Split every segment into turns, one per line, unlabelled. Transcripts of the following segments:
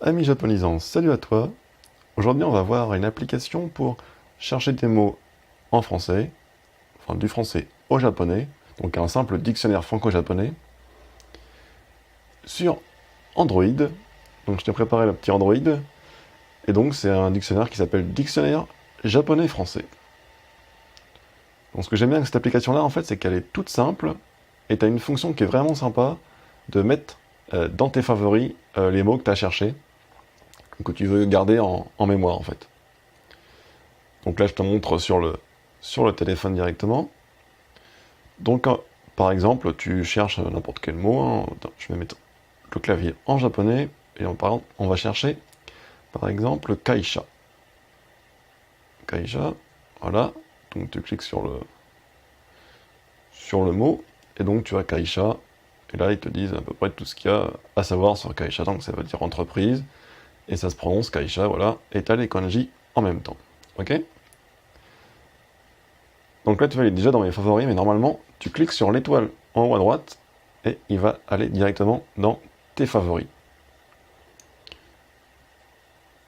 Amis japonisants, salut à toi. Aujourd'hui, on va voir une application pour chercher des mots en français, enfin du français au japonais, donc un simple dictionnaire franco-japonais, sur Android. Donc je t'ai préparé le petit Android, et donc c'est un dictionnaire qui s'appelle Dictionnaire japonais-français. Donc ce que j'aime bien avec cette application-là, en fait, c'est qu'elle est toute simple, et tu as une fonction qui est vraiment sympa, de mettre dans tes favoris les mots que tu as cherchés, que tu veux garder en mémoire, en fait. Donc là, je te montre sur le téléphone directement. Donc, par exemple, tu cherches n'importe quel mot. Hein. Attends, je vais mettre le clavier en japonais. Et on va chercher, par exemple, kaisha. Kaisha, voilà. Donc tu cliques sur le mot. Et donc tu as kaisha. Et là, ils te disent à peu près tout ce qu'il y a à savoir sur kaisha. Donc ça veut dire entreprise. Et ça se prononce kaisha, voilà. Et tu as les kanji en même temps. Ok? Donc là, tu vois, il est déjà dans mes favoris, mais normalement, tu cliques sur l'étoile en haut à droite, et il va aller directement dans tes favoris.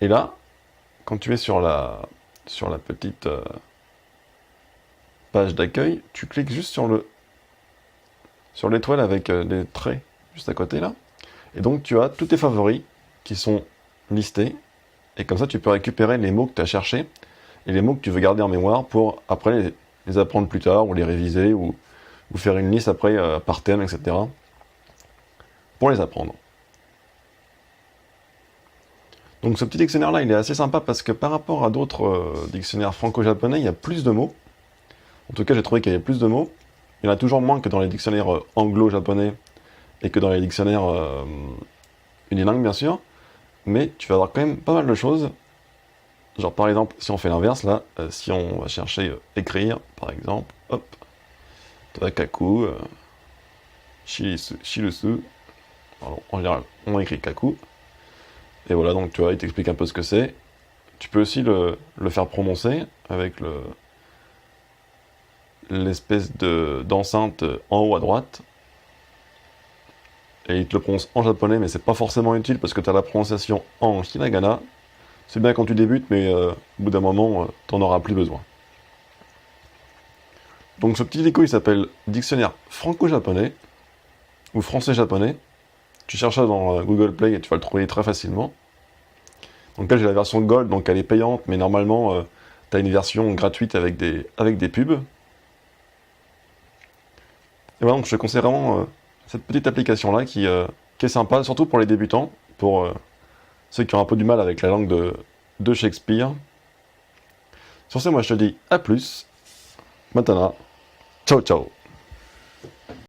Et là, quand tu es sur la petite page d'accueil, tu cliques juste sur l'étoile avec les traits juste à côté là. Et donc tu as tous tes favoris qui sont listés, et comme ça tu peux récupérer les mots que tu as cherchés, et les mots que tu veux garder en mémoire pour après les apprendre plus tard, ou les réviser, ou faire une liste après par thème, etc. pour les apprendre. Donc ce petit dictionnaire-là, il est assez sympa parce que par rapport à d'autres dictionnaires franco-japonais, il y a plus de mots. En tout cas, j'ai trouvé qu'il y avait plus de mots. Il y en a toujours moins que dans les dictionnaires anglo-japonais et que dans les dictionnaires unilingues, bien sûr. Mais tu vas avoir quand même pas mal de choses. Genre par exemple, si on fait l'inverse, là, si on va chercher écrire, par exemple, hop, tu as kaku, shirusu, pardon, en général, on écrit kaku. Et voilà, donc tu vois, il t'explique un peu ce que c'est. Tu peux aussi le faire prononcer avec l'espèce d'enceinte en haut à droite. Et il te le prononce en japonais, mais c'est pas forcément utile parce que tu as la prononciation en hiragana. C'est bien quand tu débutes, mais au bout d'un moment, t'en auras plus besoin. Donc ce petit dico, il s'appelle Dictionnaire franco-japonais, ou français-japonais. Tu cherches ça dans Google Play et tu vas le trouver très facilement. Donc là, j'ai la version Gold, donc elle est payante, mais normalement, tu as une version gratuite avec des pubs. Et voilà, donc je te conseille vraiment cette petite application-là qui est sympa, surtout pour les débutants, pour ceux qui ont un peu du mal avec la langue de Shakespeare. Sur ce, moi je te dis à plus. Maintenant, ciao ciao.